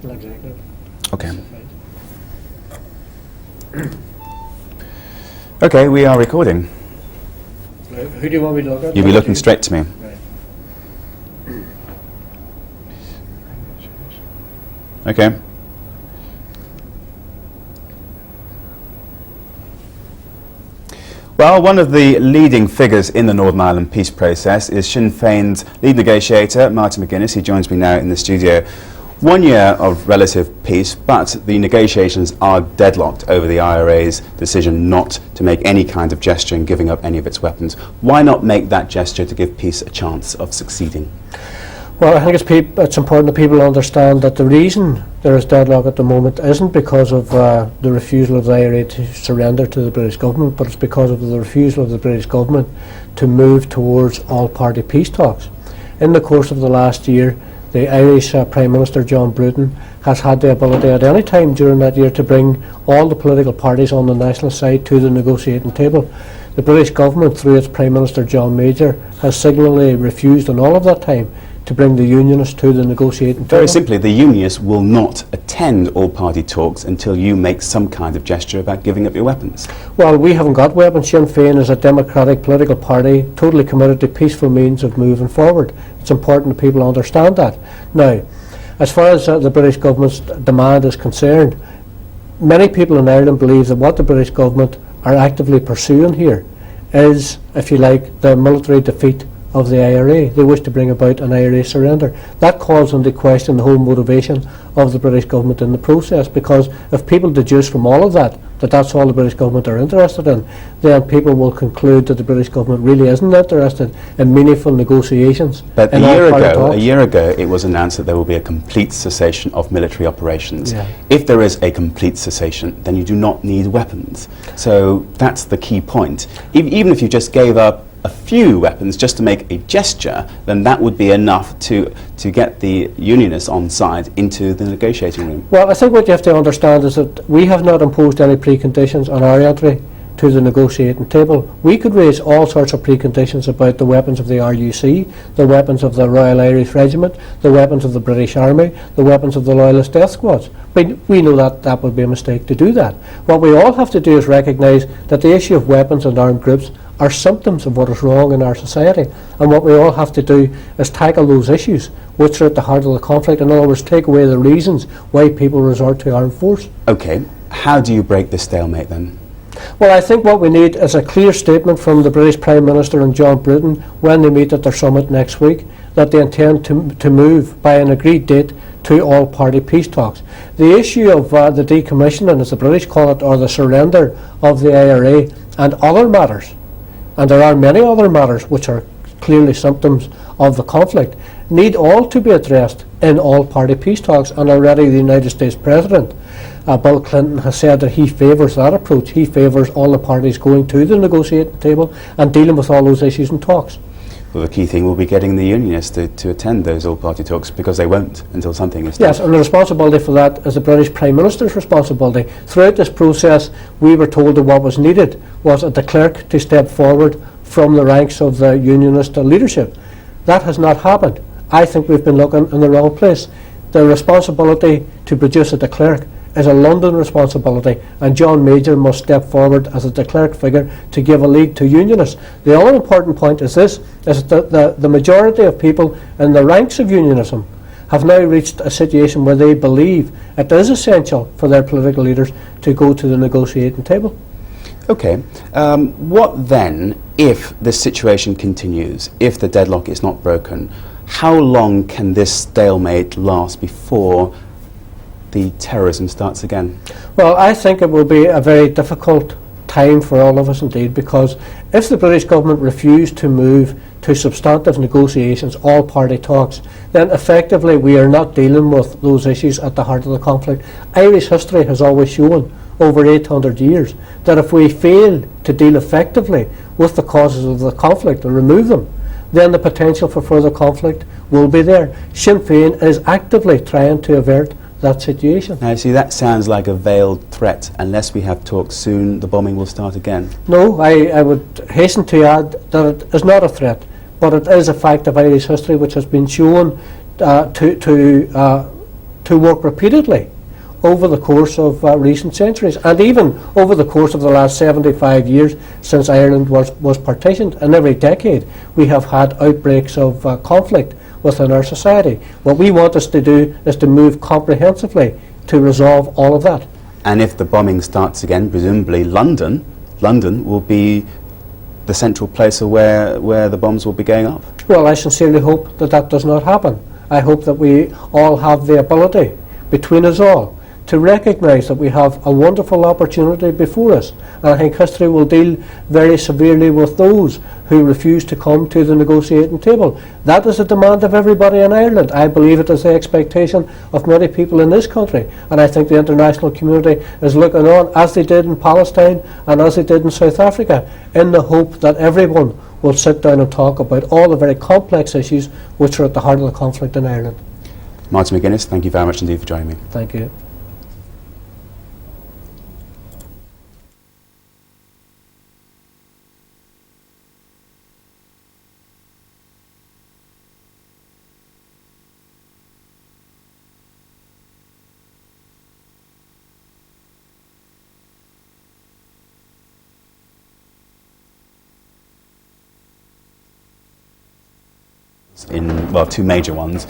Executive. Okay. Okay, we are recording. Who do you want me to look at? You'll be looking straight to me. Right. Okay. Well, one of the leading figures in the Northern Ireland peace process is Sinn Féin's lead negotiator, Martin McGuinness. He joins me now in the studio. 1 year of relative peace, but the negotiations are deadlocked over the IRA's decision not to make any kind of gesture in giving up any of its weapons. Why not make that gesture to give peace a chance of succeeding? Well, I think it's important that people understand that the reason there is deadlock at the moment isn't because of the refusal of the IRA to surrender to the British government, but it's because of the refusal of the British government to move towards all-party peace talks. In the course of the last year, the Irish Prime Minister John Bruton has had the ability at any time during that year to bring all the political parties on the national side to the negotiating table. The British government, through its Prime Minister John Major, has signally refused in all of that time to bring the unionists to the negotiating table. Very simply, the unionists will not attend all-party talks until you make some kind of gesture about giving up your weapons. Well, we haven't got weapons. Sinn Fein is a democratic political party, totally committed to peaceful means of moving forward. It's important that people understand that. Now, as far as the British government's demand is concerned, many people in Ireland believe that what the British government are actively pursuing here is, if you like, the military defeat of the IRA. They wish to bring about an IRA surrender. That calls into question the whole motivation of the British government in the process, because if people deduce from all of that that that's all the British government are interested in, then people will conclude that the British government really isn't interested in meaningful negotiations. But a year ago it was announced that there will be a complete cessation of military operations. Yeah. If there is a complete cessation, then you do not need weapons. So that's the key point. Even if you just gave up a few weapons just to make a gesture, then that would be enough to get the unionists on side into the negotiating room. Well, I think what you have to understand is that we have not imposed any preconditions on our entry to the negotiating table. We could raise all sorts of preconditions about the weapons of the RUC, the weapons of the Royal Irish Regiment, the weapons of the British Army, the weapons of the Loyalist Death Squads. We know that that would be a mistake to do that. What we all have to do is recognise that the issue of weapons and armed groups are symptoms of what is wrong in our society, and what we all have to do is tackle those issues which are at the heart of the conflict. In other words, take away the reasons why people resort to armed force. Okay, how do you break the stalemate then? Well, I think what we need is a clear statement from the British Prime Minister and John Bruton when they meet at their summit next week that they intend to move by an agreed date to all-party peace talks. The issue of the decommissioning, as the British call it, or the surrender of the IRA and other matters, and there are many other matters which are clearly symptoms of the conflict, need all to be addressed in all-party peace talks. And already the United States President, Bill Clinton, has said that he favours that approach. He favours all the parties going to the negotiating table and dealing with all those issues in talks. Well, the key thing will be getting the unionists to attend those all-party talks, because they won't until something is done. Yes, and the responsibility for that is the British Prime Minister's responsibility. Throughout this process, we were told that what was needed was a de Klerk to step forward from the ranks of the unionist leadership. That has not happened. I think we've been looking in the wrong place. The responsibility to produce a de Klerk is a London responsibility, and John Major must step forward as a de Klerk figure to give a lead to unionists. The other important point is this, is that the majority of people in the ranks of unionism have now reached a situation where they believe it is essential for their political leaders to go to the negotiating table. Okay, what then if this situation continues, if the deadlock is not broken? How long can this stalemate last before the terrorism starts again? Well, I think it will be a very difficult time for all of us indeed, because if the British government refused to move to substantive negotiations, all-party talks, then effectively we are not dealing with those issues at the heart of the conflict. Irish history has always shown, over 800 years, that if we fail to deal effectively with the causes of the conflict and remove them, then the potential for further conflict will be there. Sinn Fein is actively trying to avert that situation. Now, see, that sounds like a veiled threat. Unless we have talks soon, the bombing will start again. No, I would hasten to add that it is not a threat, but it is a fact of Irish history which has been shown to to work repeatedly over the course of recent centuries, and even over the course of the last 75 years since Ireland was partitioned. In every decade we have had outbreaks of conflict within our society. What we want us to do is to move comprehensively to resolve all of that. And if the bombing starts again, presumably London will be the central place of where the bombs will be going off. Well, I sincerely hope that that does not happen. I hope that we all have the ability, between us all, to recognise that we have a wonderful opportunity before us. And I think history will deal very severely with those who refuse to come to the negotiating table. That is the demand of everybody in Ireland. I believe it is the expectation of many people in this country. And I think the international community is looking on, as they did in Palestine and as they did in South Africa, in the hope that everyone will sit down and talk about all the very complex issues which are at the heart of the conflict in Ireland. Martin McGuinness, thank you very much indeed for joining me. Thank you. In, well, two major ones.